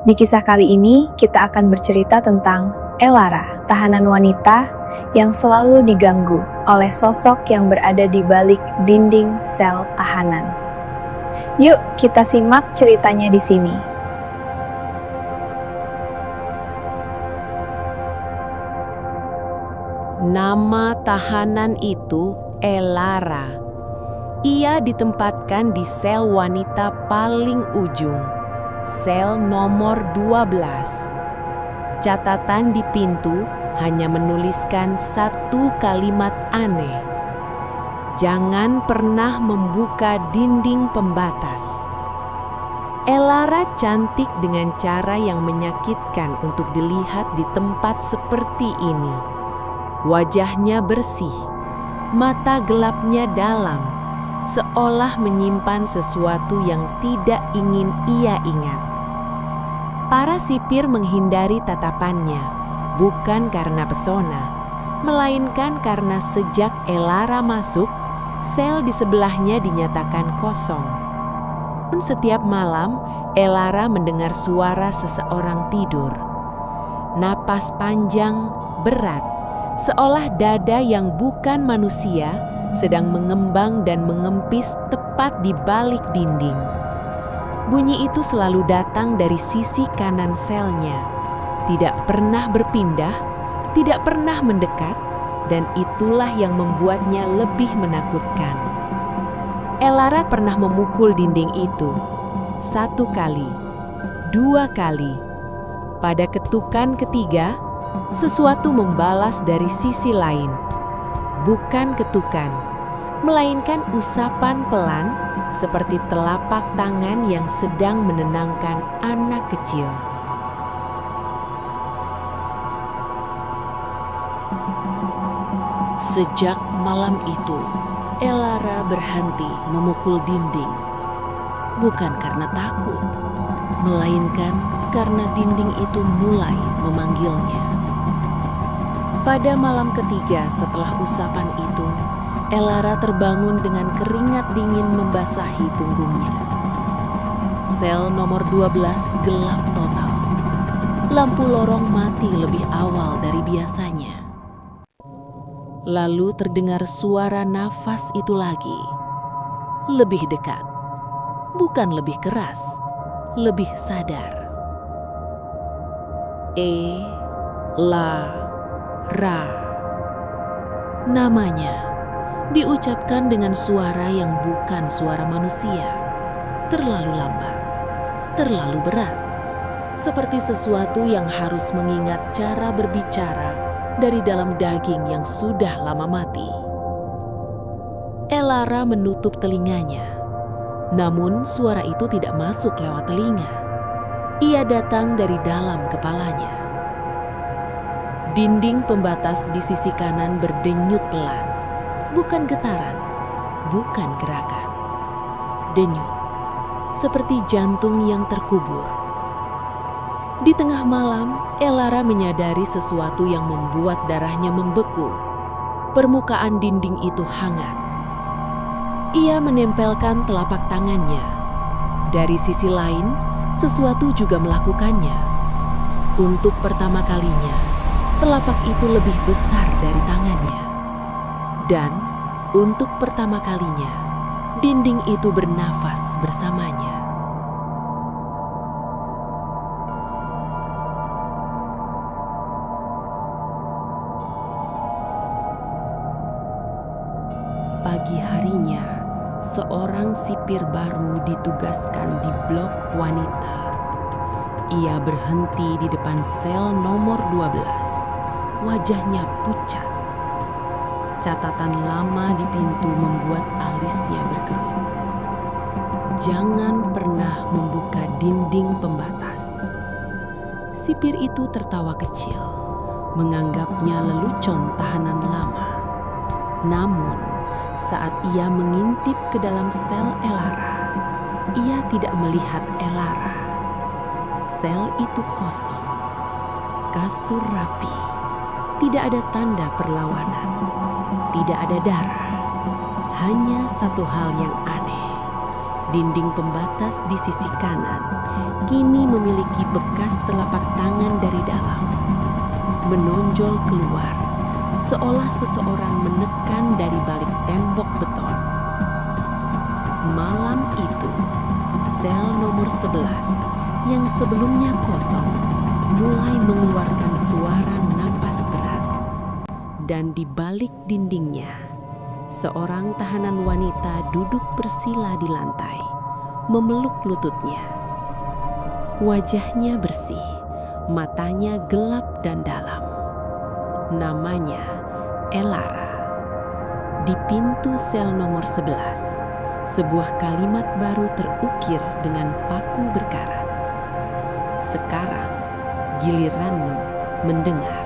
Di kisah kali ini, kita akan bercerita tentang Elara, tahanan wanita yang selalu diganggu oleh sosok yang berada di balik dinding sel tahanan. Yuk, kita simak ceritanya di sini. Nama tahanan itu Elara. Ia ditempatkan di sel wanita paling ujung, sel nomor 12. Catatan di pintu hanya menuliskan satu kalimat aneh. Jangan pernah membuka dinding pembatas. Elara cantik dengan cara yang menyakitkan untuk dilihat di tempat seperti ini. Wajahnya bersih, mata gelapnya dalam, seolah menyimpan sesuatu yang tidak ingin ia ingat. Para sipir menghindari tatapannya, bukan karena pesona, melainkan karena sejak Elara masuk, sel di sebelahnya dinyatakan kosong. Setiap malam, Elara mendengar suara seseorang tidur. Napas panjang, berat, seolah dada yang bukan manusia sedang mengembang dan mengempis tepat di balik dinding. Bunyi itu selalu datang dari sisi kanan selnya, tidak pernah berpindah, tidak pernah mendekat, dan itulah yang membuatnya lebih menakutkan. Elara pernah memukul dinding itu, 1 kali, 2 kali. Pada ketukan ketiga, sesuatu membalas dari sisi lain. Bukan ketukan, melainkan usapan pelan seperti telapak tangan yang sedang menenangkan anak kecil. Sejak malam itu, Elara berhenti memukul dinding. Bukan karena takut, melainkan karena dinding itu mulai memanggilnya. Pada malam ketiga setelah usapan itu, Elara terbangun dengan keringat dingin membasahi punggungnya. Sel nomor 12 gelap total. Lampu lorong mati lebih awal dari biasanya. Lalu terdengar suara nafas itu lagi. Lebih dekat. Bukan lebih keras, lebih sadar. Elara. Namanya diucapkan dengan suara yang bukan suara manusia. Terlalu lambat, terlalu berat. Seperti sesuatu yang harus mengingat cara berbicara dari dalam daging yang sudah lama mati. Elara menutup telinganya. Namun suara itu tidak masuk lewat telinga. Ia datang dari dalam kepalanya. Dinding pembatas di sisi kanan berdenyut pelan. Bukan getaran, bukan gerakan. Denyut, seperti jantung yang terkubur. Di tengah malam, Elara menyadari sesuatu yang membuat darahnya membeku. Permukaan dinding itu hangat. Ia menempelkan telapak tangannya. Dari sisi lain, sesuatu juga melakukannya. Untuk pertama kalinya, telapak itu lebih besar dari tangannya. Dan untuk pertama kalinya, dinding itu bernafas bersamanya. Pagi harinya, seorang sipir baru ditugaskan di blok wanita. Ia berhenti di depan sel nomor 12. Wajahnya pucat. Catatan lama di pintu membuat alisnya berkerut. Jangan pernah membuka dinding pembatas. Sipir itu tertawa kecil, menganggapnya lelucon tahanan lama. Namun, saat ia mengintip ke dalam sel Elara, ia tidak melihat Elara. Sel itu kosong, kasur rapi, tidak ada tanda perlawanan, tidak ada darah. Hanya satu hal yang aneh, Dinding pembatas di sisi kanan kini memiliki bekas telapak tangan dari dalam, menonjol keluar, seolah seseorang menekan dari balik tembok beton. Malam itu, sel nomor 11 yang sebelumnya kosong mulai mengeluarkan suara napas berat. Dan di balik dindingnya, seorang tahanan wanita duduk bersila di lantai, memeluk lututnya. Wajahnya bersih, matanya gelap dan dalam. Namanya Elara. Di pintu sel nomor 11, sebuah kalimat baru terukir dengan paku berkarat. Sekarang giliranmu mendengar.